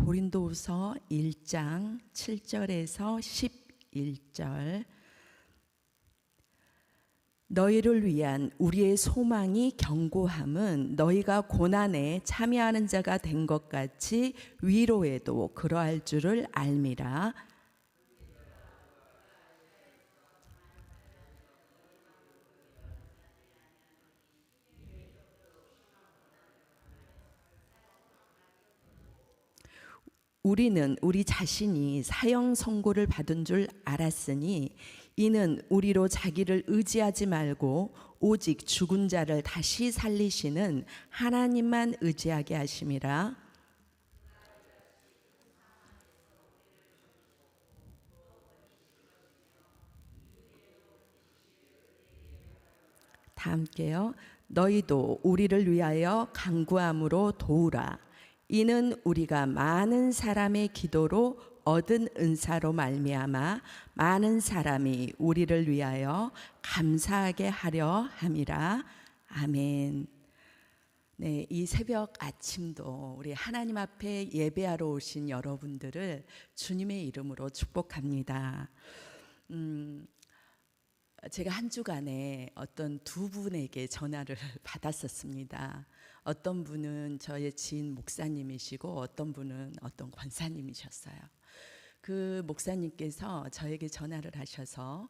고린도후서 1장 7절에서 11절. 너희를 위한 우리의 소망이 견고함은 너희가 고난에 참여하는 자가 된 것 같이 위로에도 그러할 줄을 알미라. 우리는 우리 자신이 사형 선고를 받은 줄 알았으니 이는 우리로 자기를 의지하지 말고 오직 죽은 자를 다시 살리시는 하나님만 의지하게 하심이라. 다 함께요. 너희도 우리를 위하여 간구함으로 도우라. 이는 우리가 많은 사람의 기도로 얻은 은사로 말미암아 많은 사람이 우리를 위하여 감사하게 하려 함이라. 아멘. 네, 이 새벽 아침도 우리 하나님 앞에 예배하러 오신 여러분들을 주님의 이름으로 축복합니다. 제가 한 주간에 어떤 두 분에게 전화를 받았었습니다. 어떤 분은 저의 지인 목사님이시고 어떤 분은 어떤 권사님이셨어요. 그 목사님께서 저에게 전화를 하셔서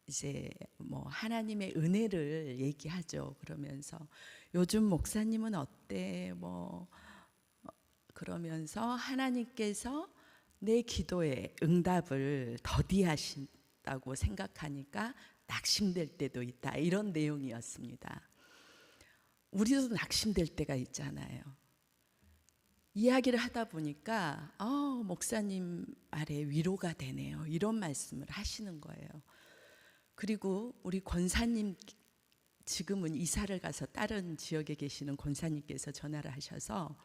이제 뭐 하나님의 은혜를 얘기하죠. 그러면서 요즘 목사님은 어때? 그러면서 하나님께서 내 기도에 응답을 더디하신다고 생각하니까 낙심될 때도 있다. 이런 내용이었습니다. 우리도 낙심될 때가 있잖아요. 이야기를 하다 보니까 목사님 말에 위로가 되네요. 이런 말씀을 하시는 거예요. 그리고 우리 권사님, 지금은 이사를 가서 다른 지역에 계시는 권사님께서 전화를 하셔서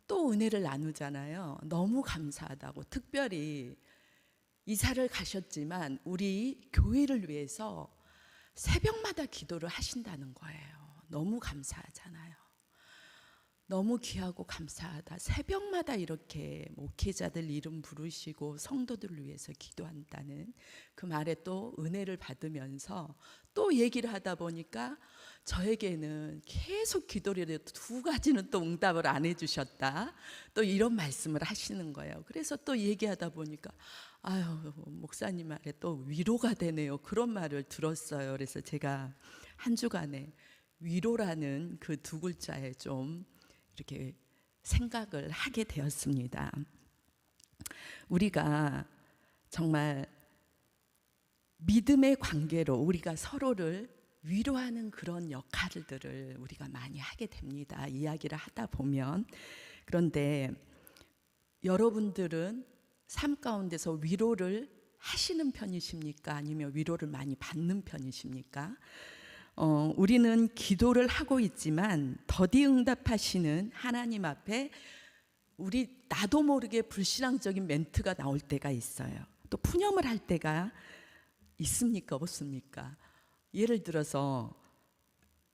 또 은혜를 나누잖아요. 너무 감사하다고. 특별히 이사를 가셨지만 우리 교회를 위해서 새벽마다 기도를 하신다는 거예요. 너무 감사하잖아요. 너무 귀하고 감사하다. 새벽마다 이렇게 목회자들 이름 부르시고 성도들을 위해서 기도한다는 그 말에 또 은혜를 받으면서 또 얘기를 하다 보니까 저에게는 계속 기도를 해도 두 가지는 또 응답을 안 해주셨다. 또 이런 말씀을 하시는 거예요. 그래서 또 얘기하다 보니까 아유, 목사님 말에 또 위로가 되네요. 그런 말을 들었어요. 그래서 제가 한 주간에 위로라는 그 두 글자에 좀 이렇게 생각을 하게 되었습니다. 우리가 정말 믿음의 관계로 우리가 서로를 위로하는 그런 역할들을 우리가 많이 하게 됩니다. 이야기를 하다 보면. 그런데 여러분들은 삶 가운데서 위로를 하시는 편이십니까? 아니면 위로를 많이 받는 편이십니까? 우리는 기도를 하고 있지만 더디 응답하시는 하나님 앞에 나도 모르게 불신앙적인 멘트가 나올 때가 있어요. 또 푸념을 할 때가 있습니까? 없습니까? 예를 들어서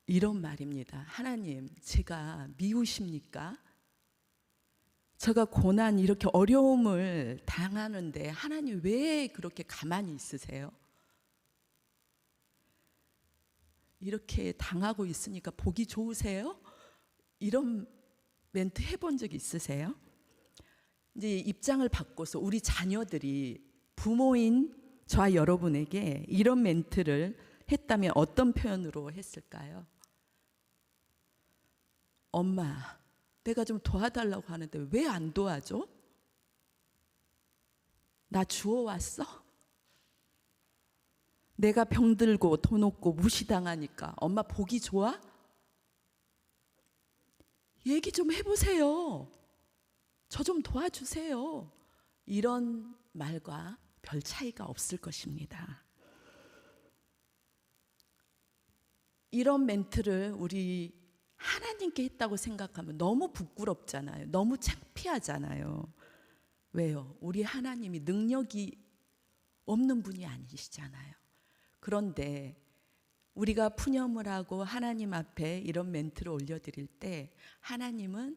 이런 말입니다. 하나님, 제가 미우십니까? 제가 고난 이렇게 어려움을 당하는데 하나님 왜 그렇게 가만히 있으세요? 이렇게 당하고 있으니까 보기 좋으세요? 이런 멘트 해본 적 있으세요? 이제 입장을 바꿔서 우리 자녀들이 부모인 저와 여러분에게 이런 멘트를 했다면 어떤 표현으로 했을까요? 엄마, 내가 좀 도와달라고 하는데 왜 안 도와줘? 나 주워왔어? 내가 병들고 돈 없고 무시당하니까 엄마 보기 좋아? 얘기 좀 해보세요. 저 좀 도와주세요. 이런 말과 별 차이가 없을 것입니다. 이런 멘트를 우리 하나님께 했다고 생각하면 너무 부끄럽잖아요. 너무 창피하잖아요. 왜요? 우리 하나님이 능력이 없는 분이 아니시잖아요. 그런데 우리가 푸념을 하고 하나님 앞에 이런 멘트를 올려드릴 때 하나님은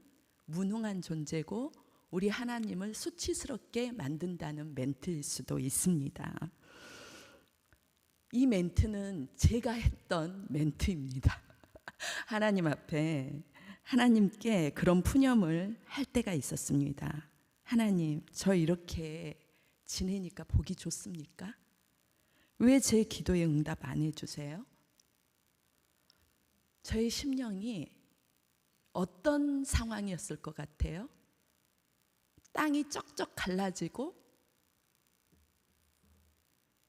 무능한 존재고 우리 하나님을 수치스럽게 만든다는 멘트일 수도 있습니다. 이 멘트는 제가 했던 멘트입니다. 하나님 앞에 하나님께 그런 푸념을 할 때가 있었습니다. 하나님, 저 이렇게 지내니까 보기 좋습니까? 왜 제 기도에 응답 안 해주세요? 저의 심령이 어떤 상황이었을 것 같아요? 땅이 쩍쩍 갈라지고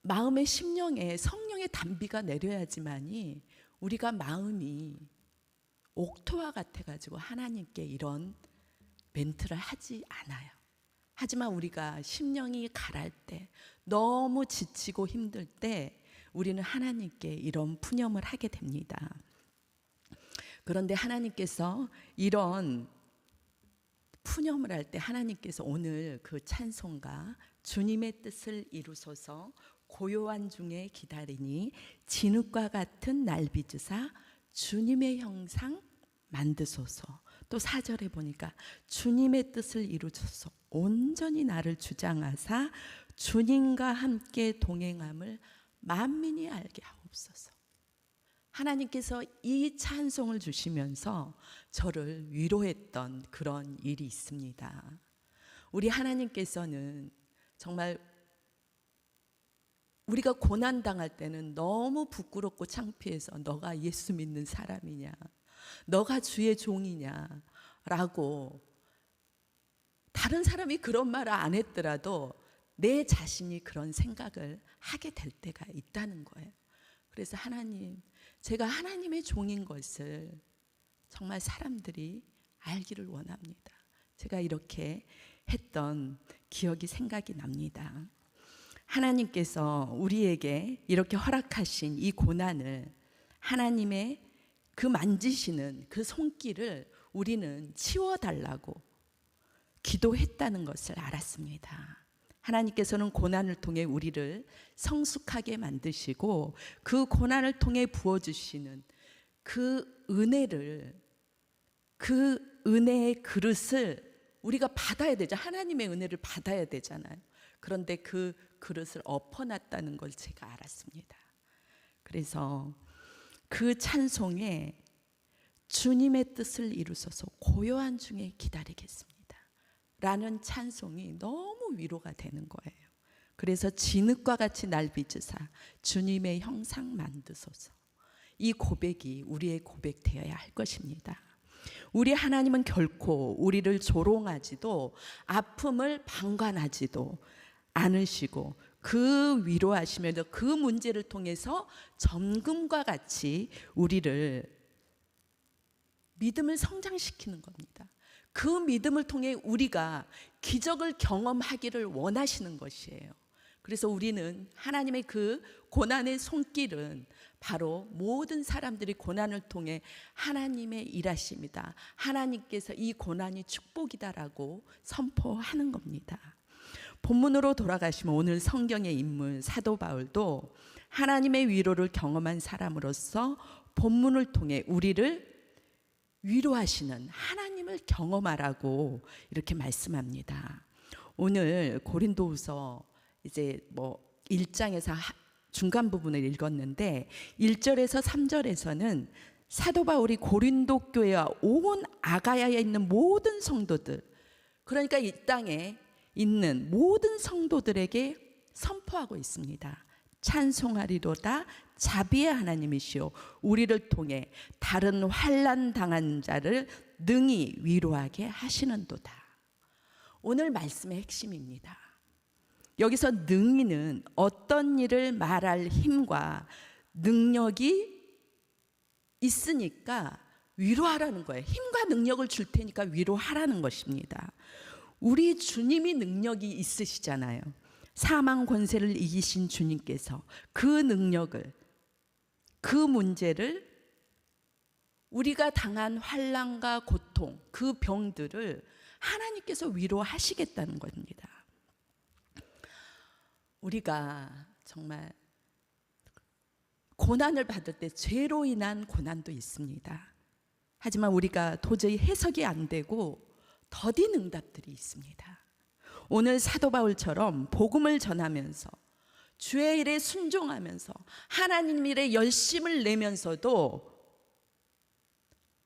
마음의 심령에 성령의 단비가 내려야지만이 우리가 마음이 옥토와 같아가지고 하나님께 이런 멘트를 하지 않아요. 하지만 우리가 심령이 가랄 때, 너무 지치고 힘들 때 우리는 하나님께 이런 푸념을 하게 됩니다. 그런데 하나님께서 이런 푸념을 할 때 하나님께서 오늘 그 찬송가 주님의 뜻을 이루소서 고요한 중에 기다리니 진흙과 같은 날 빚으사 주님의 형상 만드소서. 또 4절에 보니까 주님의 뜻을 이루소서 온전히 나를 주장하사 주님과 함께 동행함을 만민이 알게 하옵소서. 하나님께서 이 찬송을 주시면서 저를 위로했던 그런 일이 있습니다. 우리 하나님께서는 정말 우리가 고난당할 때는 너무 부끄럽고 창피해서 너가 예수 믿는 사람이냐, 너가 주의 종이냐 라고 다른 사람이 그런 말을 안 했더라도 내 자신이 그런 생각을 하게 될 때가 있다는 거예요. 그래서 하나님, 제가 하나님의 종인 것을 정말 사람들이 알기를 원합니다. 제가 이렇게 했던 기억이 생각이 납니다. 하나님께서 우리에게 이렇게 허락하신 이 고난을 하나님의 그 만지시는 그 손길을 우리는 치워달라고 기도했다는 것을 알았습니다. 하나님께서는 고난을 통해 우리를 성숙하게 만드시고 그 고난을 통해 부어주시는 그 은혜를, 그 은혜의 그릇을 우리가 받아야 되죠. 하나님의 은혜를 받아야 되잖아요. 그런데 그 그릇을 엎어놨다는 걸 제가 알았습니다. 그래서 그 찬송에 주님의 뜻을 이루소서 고요한 중에 기다리겠습니다 라는 찬송이 너무 위로가 되는 거예요. 그래서 진흙과 같이 날 빚으사 주님의 형상 만드소서. 이 고백이 우리의 고백 되어야 할 것입니다. 우리 하나님은 결코 우리를 조롱하지도 아픔을 방관하지도 않으시고 그 위로하시면서 그 문제를 통해서 점금과 같이 우리를 믿음을 성장시키는 겁니다. 그 믿음을 통해 우리가 기적을 경험하기를 원하시는 것이에요. 그래서 우리는 하나님의 그 고난의 손길은 바로 모든 사람들이 고난을 통해 하나님의 일하심이다, 하나님께서 이 고난이 축복이다라고 선포하는 겁니다. 본문으로 돌아가시면 오늘 성경의 인물 사도 바울도 하나님의 위로를 경험한 사람으로서 본문을 통해 우리를 위로하시는 하나님을 경험하라고 이렇게 말씀합니다. 오늘 고린도후서 이제 1장에서 중간 부분을 읽었는데 1절에서 3절에서는 사도 바울이 고린도 교회와 온 아가야에 있는 모든 성도들, 그러니까 이 땅에 있는 모든 성도들에게 선포하고 있습니다. 찬송하리로다 자비의 하나님이시오 우리를 통해 다른 환난 당한 자를 능히 위로하게 하시는도다. 오늘 말씀의 핵심입니다. 여기서 능히는 어떤 일을 말할 힘과 능력이 있으니까 위로하라는 거예요. 힘과 능력을 줄 테니까 위로하라는 것입니다. 우리 주님이 능력이 있으시잖아요. 사망 권세를 이기신 주님께서 그 능력을, 그 문제를, 우리가 당한 환난과 고통, 그 병들을 하나님께서 위로하시겠다는 겁니다. 우리가 정말 고난을 받을 때 죄로 인한 고난도 있습니다. 하지만 우리가 도저히 해석이 안 되고 더딘 응답들이 있습니다. 오늘 사도 바울처럼 복음을 전하면서 주의 일에 순종하면서 하나님 일에 열심을 내면서도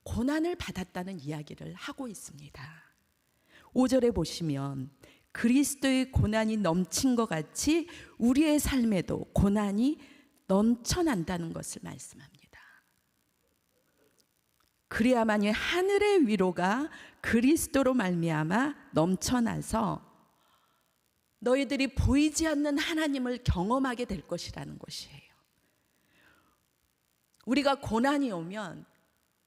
고난을 받았다는 이야기를 하고 있습니다. 5절에 보시면 그리스도의 고난이 넘친 것 같이 우리의 삶에도 고난이 넘쳐난다는 것을 말씀합니다. 그래야만이 하늘의 위로가 그리스도로 말미암아 넘쳐나서 너희들이 보이지 않는 하나님을 경험하게 될 것이라는 것이에요. 우리가 고난이 오면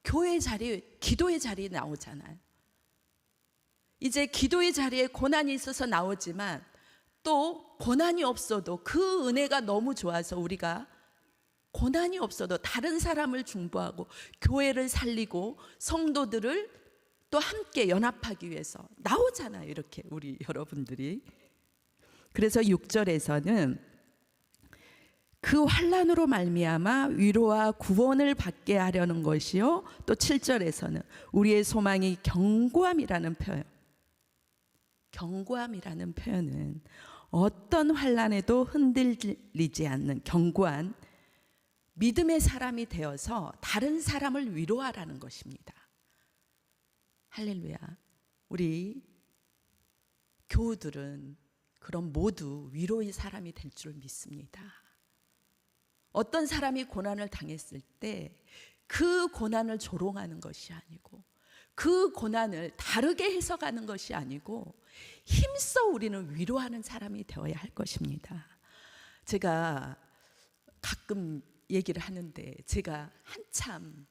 교회 자리, 기도의 자리에 나오잖아요. 이제 기도의 자리에 고난이 있어서 나오지만 또 고난이 없어도 그 은혜가 너무 좋아서 우리가 고난이 없어도 다른 사람을 중보하고 교회를 살리고 성도들을 또 함께 연합하기 위해서 나오잖아요. 이렇게 우리 여러분들이. 그래서 6절에서는 그 환난으로 말미암아 위로와 구원을 받게 하려는 것이요, 또 7절에서는 우리의 소망이 견고함이라는 표현. 견고함이라는 표현은 어떤 환난에도 흔들리지 않는 견고한 믿음의 사람이 되어서 다른 사람을 위로하라는 것입니다. 할렐루야. 우리 교우들은 그럼 모두 위로의 사람이 될 줄 믿습니다. 어떤 사람이 고난을 당했을 때 그 고난을 조롱하는 것이 아니고 그 고난을 다르게 해석하는 것이 아니고 힘써 우리는 위로하는 사람이 되어야 할 것입니다. 제가 가끔 얘기를 하는데 제가 한참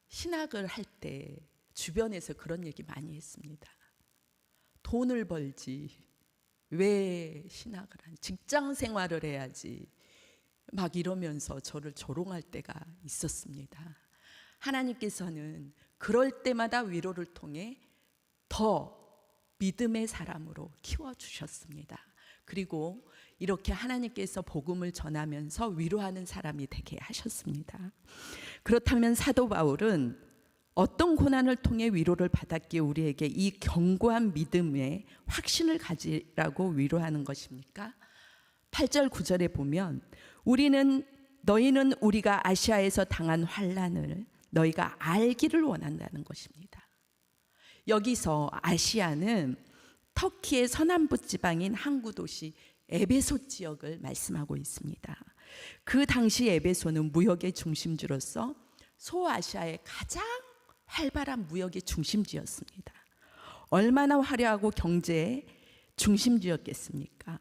신학을 할 때 주변에서 그런 얘기 많이 했습니다. 돈을 벌지 왜 신학을 하니, 직장 생활을 해야지, 막 이러면서 저를 조롱할 때가 있었습니다. 하나님께서는 그럴 때마다 위로를 통해 더 믿음의 사람으로 키워주셨습니다. 그리고 이렇게 하나님께서 복음을 전하면서 위로하는 사람이 되게 하셨습니다. 그렇다면 사도 바울은 어떤 고난을 통해 위로를 받았기에 우리에게 이 견고한 믿음의 확신을 가지라고 위로하는 것입니까? 8절 9절에 보면 너희는 우리가 아시아에서 당한 환난을 너희가 알기를 원한다는 것입니다. 여기서 아시아는 터키의 서남부 지방인 항구 도시 에베소 지역을 말씀하고 있습니다. 그 당시 에베소는 무역의 중심지로서 소아시아의 가장 활발한 무역의 중심지였습니다. 얼마나 화려하고 경제의 중심지였겠습니까?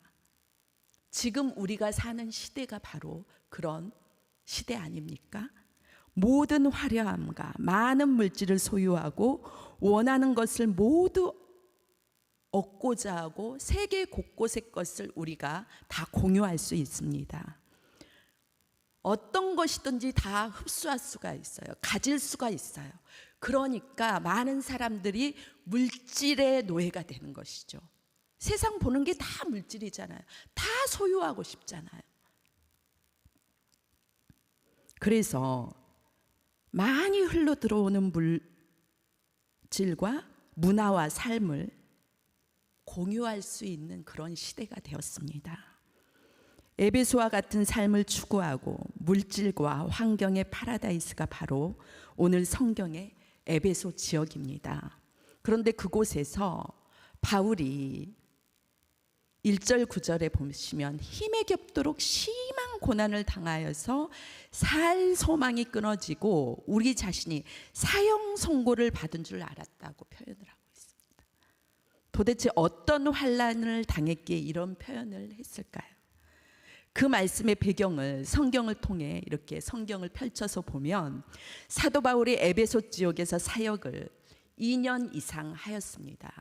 지금 우리가 사는 시대가 바로 그런 시대 아닙니까? 모든 화려함과 많은 물질을 소유하고 원하는 것을 모두 얻고자 하고 세계 곳곳의 것을 우리가 다 공유할 수 있습니다. 어떤 것이든지 다 흡수할 수가 있어요. 가질 수가 있어요. 그러니까 많은 사람들이 물질의 노예가 되는 것이죠. 세상 보는 게 다 물질이잖아요. 다 소유하고 싶잖아요. 그래서 많이 흘러 들어오는 물질과 문화와 삶을 공유할 수 있는 그런 시대가 되었습니다. 에베소와 같은 삶을 추구하고 물질과 환경의 파라다이스가 바로 오늘 성경의 에베소 지역입니다. 그런데 그곳에서 바울이 1절 9절에 보시면 힘에 겹도록 심한 고난을 당하여서 살 소망이 끊어지고 우리 자신이 사형 선고를 받은 줄 알았다고 표현을 하고 있습니다. 도대체 어떤 환난을 당했기에 이런 표현을 했을까요? 그 말씀의 배경을 성경을 통해 이렇게 성경을 펼쳐서 보면 사도 바울이 에베소 지역에서 사역을 2년 이상 하였습니다.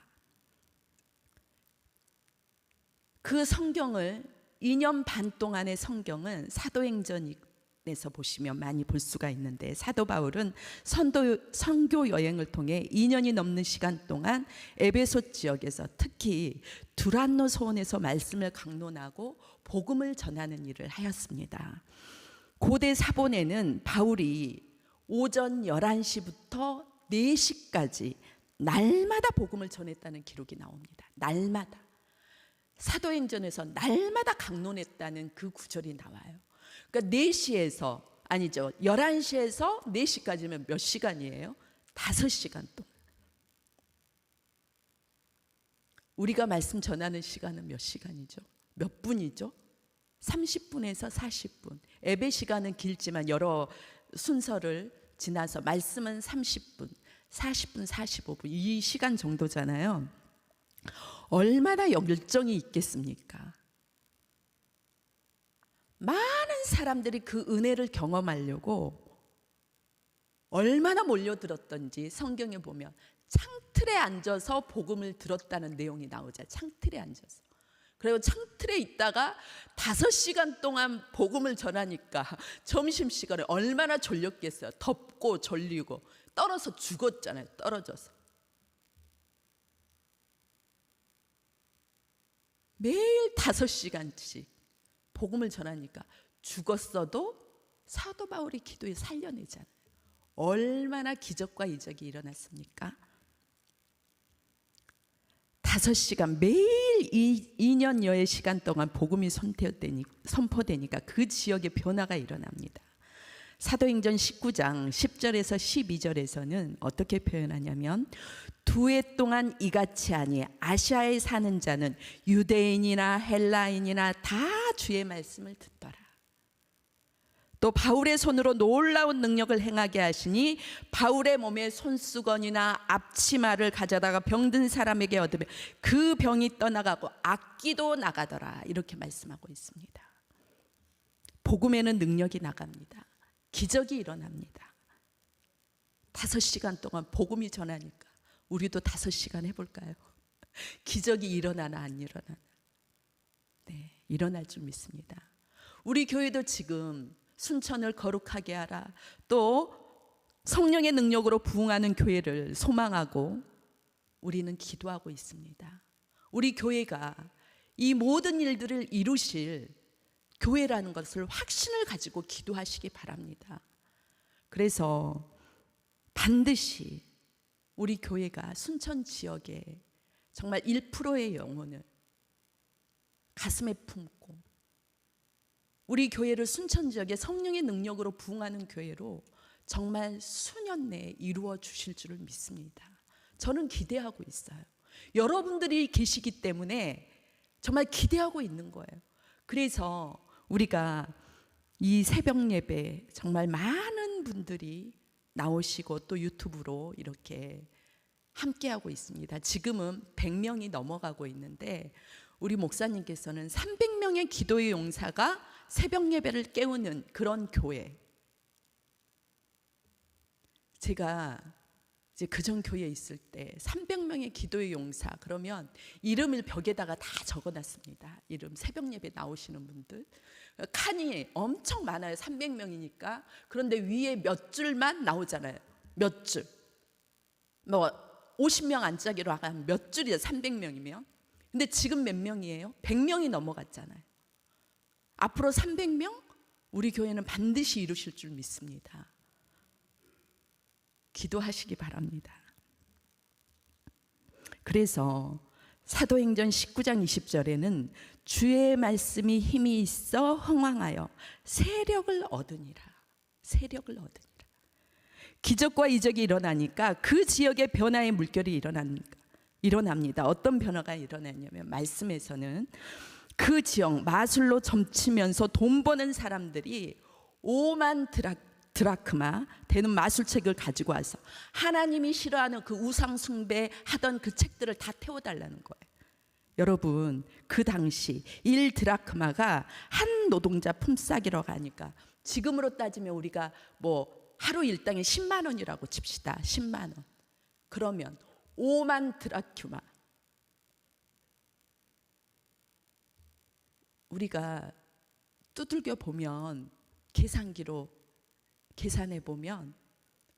그 성경을 2년 반 동안의 성경은 사도행전에서 보시면 많이 볼 수가 있는데 사도 바울은 선교 여행을 통해 2년이 넘는 시간 동안 에베소 지역에서 특히 두란노 소원에서 말씀을 강론하고 복음을 전하는 일을 하였습니다. 고대 사본에는 바울이 오전 11시부터 4시까지 날마다 복음을 전했다는 기록이 나옵니다. 날마다. 사도행전에서 날마다 강론했다는 그 구절이 나와요. 그러니까 4시에서 아니죠. 11시에서 4시까지면 몇 시간이에요? 5시간 동안. 우리가 말씀 전하는 시간은 몇 시간이죠? 몇 분이죠? 30분에서 40분. 예배 시간은 길지만 여러 순서를 지나서 말씀은 30분, 40분, 45분 이 시간 정도잖아요. 얼마나 열정이 있겠습니까? 많은 사람들이 그 은혜를 경험하려고 얼마나 몰려들었던지 성경에 보면 창틀에 앉아서 복음을 들었다는 내용이 나오죠. 창틀에 앉아서. 그리고 창틀에 있다가 5시간 동안 복음을 전하니까 점심시간에 얼마나 졸렸겠어요. 덥고 졸리고 떨어서 죽었잖아요. 떨어져서. 매일 5시간씩 복음을 전하니까 죽었어도 사도 바울이 기도에 살려내잖아요. 얼마나 기적과 이적이 일어났습니까? 5시간 매일 2년여의 시간 동안 복음이 선포되니까 그 지역에 변화가 일어납니다. 사도행전 19장 10절에서 12절에서는 어떻게 표현하냐면 두 해 동안 이같이 하니 아시아에 사는 자는 유대인이나 헬라인이나 다 주의 말씀을 듣더라. 또 바울의 손으로 놀라운 능력을 행하게 하시니 바울의 몸에 손수건이나 앞치마를 가져다가 병든 사람에게 얻으면 그 병이 떠나가고 악기도 나가더라. 이렇게 말씀하고 있습니다. 복음에는 능력이 나갑니다. 기적이 일어납니다. 5시간 동안 복음이 전하니까 우리도 5시간 해볼까요? 기적이 일어나나 안 일어나나? 네, 일어날 줄 믿습니다. 우리 교회도 지금 순천을 거룩하게 하라, 또 성령의 능력으로 부흥하는 교회를 소망하고 우리는 기도하고 있습니다. 우리 교회가 이 모든 일들을 이루실 교회라는 것을 확신을 가지고 기도하시기 바랍니다. 그래서 반드시 우리 교회가 순천 지역에 정말 1%의 영혼을 가슴에 품고 우리 교회를 순천 지역에 성령의 능력으로 부흥하는 교회로 정말 수년 내에 이루어 주실 줄을 믿습니다. 저는 기대하고 있어요. 여러분들이 계시기 때문에 정말 기대하고 있는 거예요. 그래서 우리가 이 새벽 예배 정말 많은 분들이 나오시고 또 유튜브로 이렇게 함께하고 있습니다. 지금은 100명이 넘어가고 있는데 우리 목사님께서는 300명의 기도의 용사가 새벽 예배를 깨우는 그런 교회. 제가 이제 그전 교회에 있을 때 300명의 기도의 용사 그러면 이름을 벽에다가 다 적어놨습니다. 이름 새벽 예배 나오시는 분들 칸이 엄청 많아요. 300명이니까. 그런데 위에 몇 줄만 나오잖아요. 몇 줄. 뭐 50명 앉자기로 하면 몇 줄이에요. 300명이면. 근데 지금 몇 명이에요? 100명이 넘어갔잖아요. 앞으로 300명? 우리 교회는 반드시 이루실 줄 믿습니다. 기도하시기 바랍니다. 그래서 사도행전 19장 20절에는 주의 말씀이 힘이 있어 흥왕하여 세력을 얻으니라. 세력을 얻으니라. 기적과 이적이 일어나니까 그 지역에 변화의 물결이 일어납니다. 어떤 변화가 일어났냐면 말씀에서는 그 지역 마술로 점치면서 돈 버는 사람들이 5만 드라크마 되는 마술책을 가지고 와서 하나님이 싫어하는 그 우상 숭배하던 그 책들을 다 태워달라는 거예요. 여러분 그 당시 1드라크마가 한 노동자 품삯이라고 하니까 지금으로 따지면 우리가 뭐 하루 일당이 10만 원이라고 칩시다. 10만 원. 그러면 5만 드라큐마. 우리가 두들겨 보면 계산기로 계산해 보면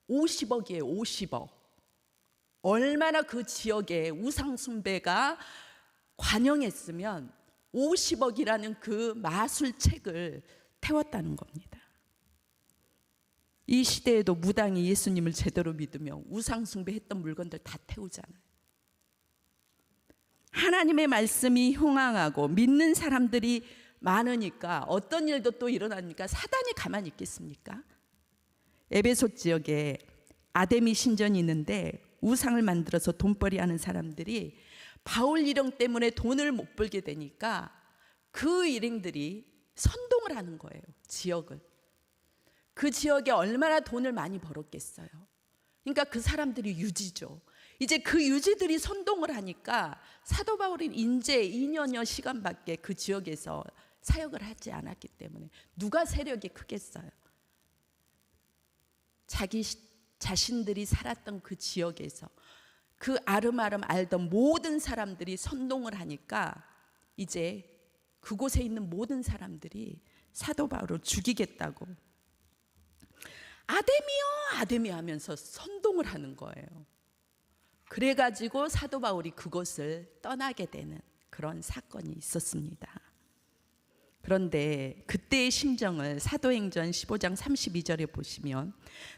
50억이에요. 50억. 얼마나 그 지역에 우상 숭배가 관영했으면 50억이라는 그 마술책을 태웠다는 겁니다. 이 시대에도 무당이 예수님을 제대로 믿으며 우상숭배했던 물건들 다 태우잖아요. 하나님의 말씀이 흥황하고 믿는 사람들이 많으니까 어떤 일도 또 일어나니까 사단이 가만히 있겠습니까? 에베소 지역에 아데미 신전이 있는데 우상을 만들어서 돈벌이 하는 사람들이 바울 일행 때문에 돈을 못 벌게 되니까 그 일행들이 선동을 하는 거예요. 지역을. 그 지역에 얼마나 돈을 많이 벌었겠어요. 그러니까 그 사람들이 유지죠. 이제 그 유지들이 선동을 하니까 사도 바울은 이제 2년여 시간밖에 그 지역에서 사역을 하지 않았기 때문에 누가 세력이 크겠어요. 자기 자신들이 살았던 그 지역에서 그 아름아름 알던 모든 사람들이 선동을 하니까 이제 그곳에 있는 모든 사람들이 사도 바울을 죽이겠다고 아데미요 아데미 하면서 선동을 하는 거예요. 그래가지고 사도 바울이 그곳을 떠나게 되는 그런 사건이 있었습니다. 그런데 그때의 심정을 사도행전 15장 32절에 보시면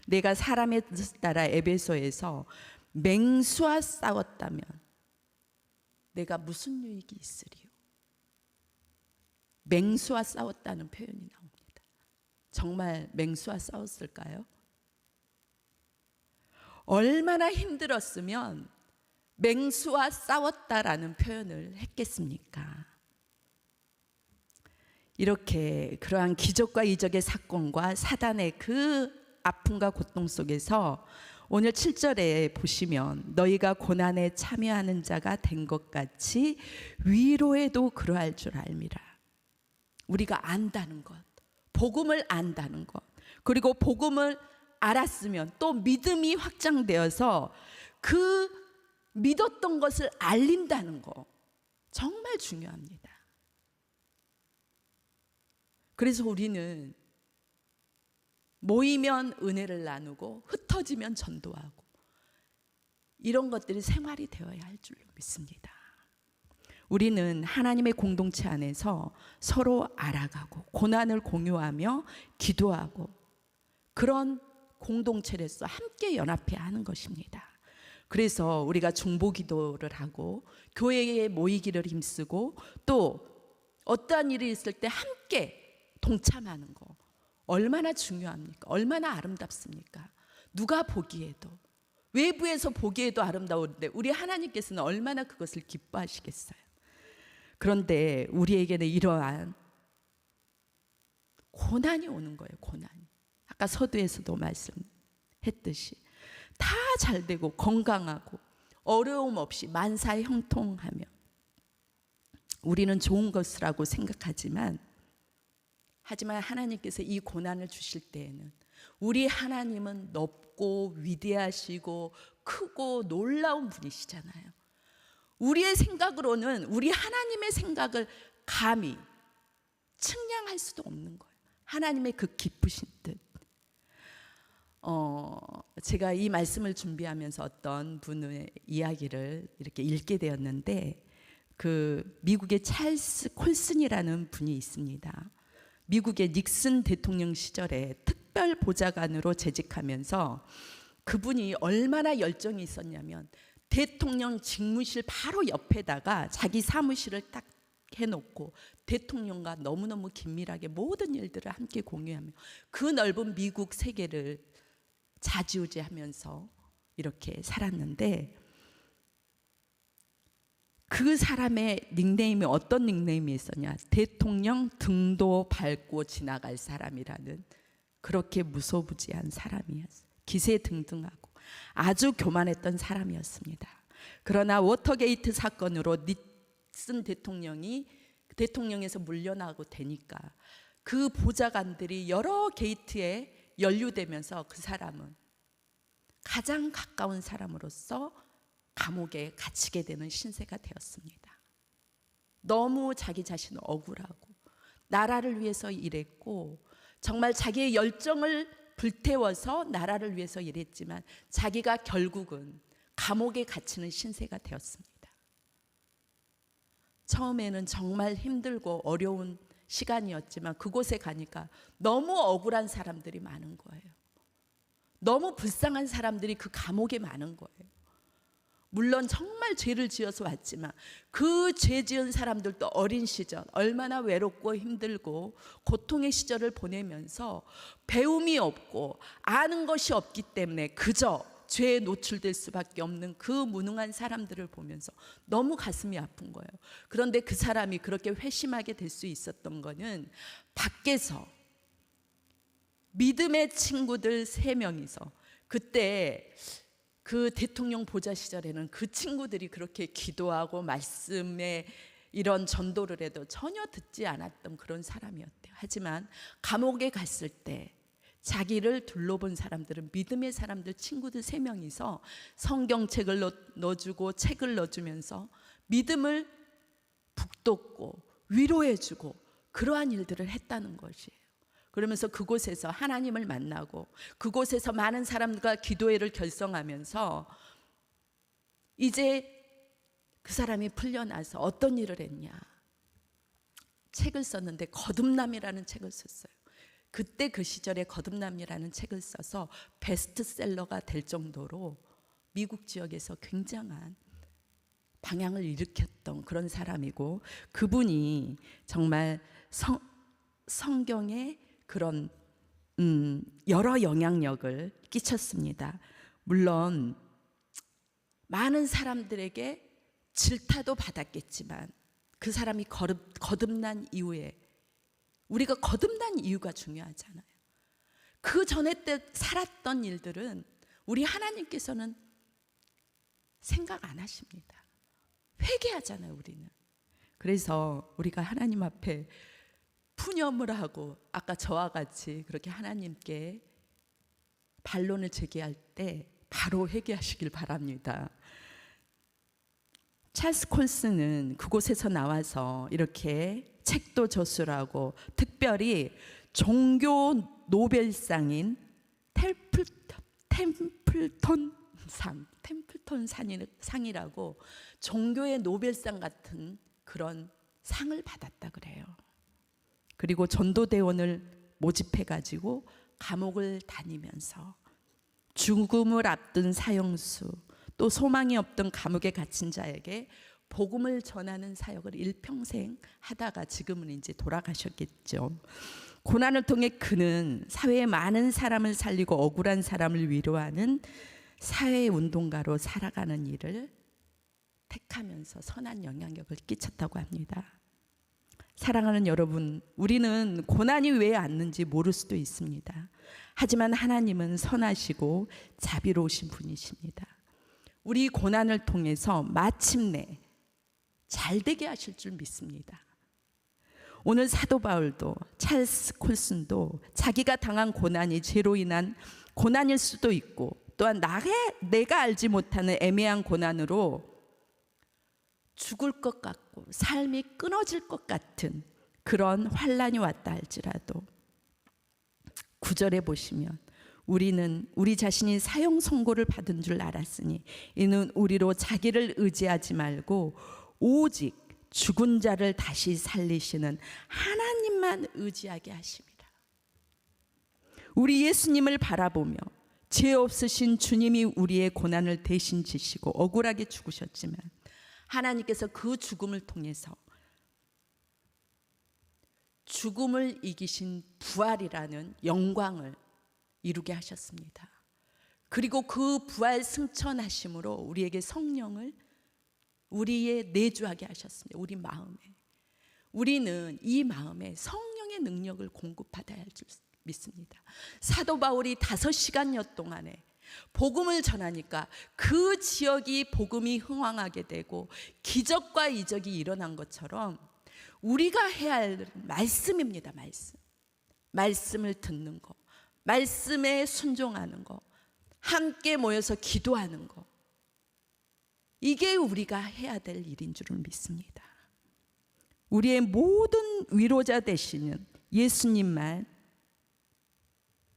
내가 사람의 뜻을 따라 에베소에서 맹수와 싸웠다면 내가 무슨 유익이 있으리요? 맹수와 싸웠다는 표현이 나옵니다. 정말 맹수와 싸웠을까요? 얼마나 힘들었으면 맹수와 싸웠다라는 표현을 했겠습니까? 이렇게 그러한 기적과 이적의 사건과 사단의 그 아픔과 고통 속에서 오늘 7절에 보시면 너희가 고난에 참여하는 자가 된 것 같이 위로에도 그러할 줄 알미라. 우리가 안다는 것, 복음을 안다는 것, 그리고 복음을 알았으면 또 믿음이 확장되어서 그 믿었던 것을 알린다는 것 정말 중요합니다. 그래서 우리는 모이면 은혜를 나누고 흩어지면 전도하고 이런 것들이 생활이 되어야 할 줄로 믿습니다. 우리는 하나님의 공동체 안에서 서로 알아가고 고난을 공유하며 기도하고 그런 공동체로서 함께 연합해야 하는 것입니다. 그래서 우리가 중보기도를 하고 교회에 모이기를 힘쓰고 또 어떠한 일이 있을 때 함께 동참하는 거 얼마나 중요합니까? 얼마나 아름답습니까? 누가 보기에도 외부에서 보기에도 아름다운데 우리 하나님께서는 얼마나 그것을 기뻐하시겠어요? 그런데 우리에게는 이러한 고난이 오는 거예요. 고난이. 아까 서두에서도 말씀했듯이 다 잘되고 건강하고 어려움 없이 만사에 형통하며 우리는 좋은 것이라고 생각하지만 하나님께서 이 고난을 주실 때에는 우리 하나님은 높고 위대하시고 크고 놀라운 분이시잖아요. 우리의 생각으로는 우리 하나님의 생각을 감히 측량할 수도 없는 거예요. 하나님의 그 기쁘신 뜻. 제가 이 말씀을 준비하면서 어떤 분의 이야기를 이렇게 읽게 되었는데 그 미국의 찰스 콜슨이라는 분이 있습니다. 미국의 닉슨 대통령 시절에 특별 보좌관으로 재직하면서 그분이 얼마나 열정이 있었냐면 대통령 직무실 바로 옆에다가 자기 사무실을 딱 해놓고 대통령과 너무너무 긴밀하게 모든 일들을 함께 공유하며 그 넓은 미국 세계를 좌지우지하면서 이렇게 살았는데 그 사람의 닉네임이 어떤 닉네임이 있었냐? 대통령 등도 밟고 지나갈 사람이라는 그렇게 무소부지한 사람이었어요. 기세등등하고 아주 교만했던 사람이었습니다. 그러나 워터게이트 사건으로 닉슨 대통령이 대통령에서 물러나고 되니까 그 보좌관들이 여러 게이트에 연루되면서 그 사람은 가장 가까운 사람으로서 감옥에 갇히게 되는 신세가 되었습니다. 너무 자기 자신은 억울하고 나라를 위해서 일했고 정말 자기의 열정을 불태워서 나라를 위해서 일했지만 자기가 결국은 감옥에 갇히는 신세가 되었습니다. 처음에는 정말 힘들고 어려운 시간이었지만 그곳에 가니까 너무 억울한 사람들이 많은 거예요. 너무 불쌍한 사람들이 그 감옥에 많은 거예요. 물론 정말 죄를 지어서 왔지만 그 죄 지은 사람들도 어린 시절 얼마나 외롭고 힘들고 고통의 시절을 보내면서 배움이 없고 아는 것이 없기 때문에 그저 죄에 노출될 수밖에 없는 그 무능한 사람들을 보면서 너무 가슴이 아픈 거예요. 그런데 그 사람이 그렇게 회심하게 될 수 있었던 거는 밖에서 믿음의 친구들 3명이서, 그때 그 대통령 보좌 시절에는 그 친구들이 그렇게 기도하고 말씀에 이런 전도를 해도 전혀 듣지 않았던 그런 사람이었대요. 하지만 감옥에 갔을 때 자기를 둘러본 사람들은 믿음의 사람들 친구들 3명이서 성경책을 넣어주고 책을 넣어주면서 믿음을 북돋고 위로해주고 그러한 일들을 했다는 것이에요. 그러면서 그곳에서 하나님을 만나고 그곳에서 많은 사람들과 기도회를 결성하면서 이제 그 사람이 풀려나서 어떤 일을 했냐, 책을 썼는데 거듭남이라는 책을 썼어요. 그때 그 시절에 거듭남이라는 책을 써서 베스트셀러가 될 정도로 미국 지역에서 굉장한 방향을 일으켰던 그런 사람이고, 그분이 정말 성경에 그런 여러 영향력을 끼쳤습니다. 물론 많은 사람들에게 질타도 받았겠지만 그 사람이 거듭난 이후에, 우리가 거듭난 이유가 중요하잖아요. 그 전에 때 살았던 일들은 우리 하나님께서는 생각 안 하십니다. 회개하잖아요, 우리는. 그래서 우리가 하나님 앞에 푸념을 하고 아까 저와 같이 그렇게 하나님께 반론을 제기할 때 바로 회개하시길 바랍니다. 찰스 콜슨은 그곳에서 나와서 이렇게 책도 저술하고 특별히 종교 노벨상인 템플턴 상이라고 종교의 노벨상 같은 그런 상을 받았다 그래요. 그리고 전도대원을 모집해가지고 감옥을 다니면서 죽음을 앞둔 사형수, 또 소망이 없던 감옥에 갇힌 자에게 복음을 전하는 사역을 일평생 하다가 지금은 이제 돌아가셨겠죠. 고난을 통해 그는 사회의 많은 사람을 살리고 억울한 사람을 위로하는 사회운동가로 살아가는 일을 택하면서 선한 영향력을 끼쳤다고 합니다. 사랑하는 여러분, 우리는 고난이 왜 왔는지 모를 수도 있습니다. 하지만 하나님은 선하시고 자비로우신 분이십니다. 우리 고난을 통해서 마침내 잘되게 하실 줄 믿습니다. 오늘 사도 바울도 찰스 콜슨도 자기가 당한 고난이 죄로 인한 고난일 수도 있고, 또한 내가 알지 못하는 애매한 고난으로 죽을 것 같고 삶이 끊어질 것 같은 그런 환난이 왔다 할지라도 9절에 보시면 우리는 우리 자신이 사형 선고를 받은 줄 알았으니 이는 우리로 자기를 의지하지 말고 오직 죽은 자를 다시 살리시는 하나님만 의지하게 하십니다. 우리 예수님을 바라보며 죄 없으신 주님이 우리의 고난을 대신 지시고 억울하게 죽으셨지만 하나님께서 그 죽음을 통해서 죽음을 이기신 부활이라는 영광을 이루게 하셨습니다. 그리고 그 부활 승천하심으로 우리에게 성령을 우리의 내주하게 하셨습니다. 우리 마음에. 우리는 이 마음에 성령의 능력을 공급받아야 할 줄 믿습니다. 사도 바울이 5시간여 동안에 복음을 전하니까 그 지역이 복음이 흥왕하게 되고 기적과 이적이 일어난 것처럼 우리가 해야 할 말씀입니다. 말씀을 듣는 거, 말씀에 순종하는 거, 함께 모여서 기도하는 거, 이게 우리가 해야 될 일인 줄을 믿습니다. 우리의 모든 위로자 되시는 예수님만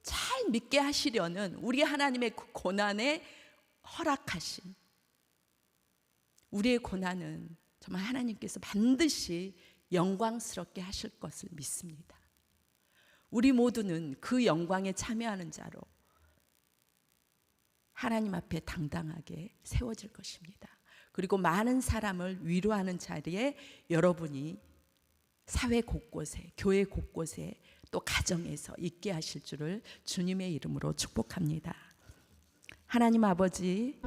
잘 믿게 하시려는 우리 하나님의 그 고난에 허락하신, 우리의 고난은 정말 하나님께서 반드시 영광스럽게 하실 것을 믿습니다. 우리 모두는 그 영광에 참여하는 자로 하나님 앞에 당당하게 세워질 것입니다. 그리고 많은 사람을 위로하는 자리에 여러분이 사회 곳곳에, 교회 곳곳에, 또 가정에서 있게 하실 줄을 주님의 이름으로 축복합니다. 하나님 아버지,